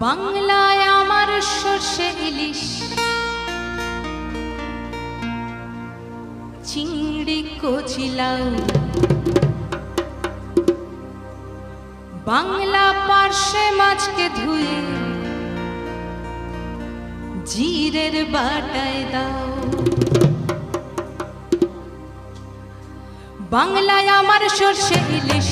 বাংলায় আমার সর্ষে ইলিশ, চিংড়ি কচি লাউ, বাংলা পার্শে মাছকে ধুয়ে জিরের বাটায় দাও। বাংলায় আমার সর্ষে ইলিশ,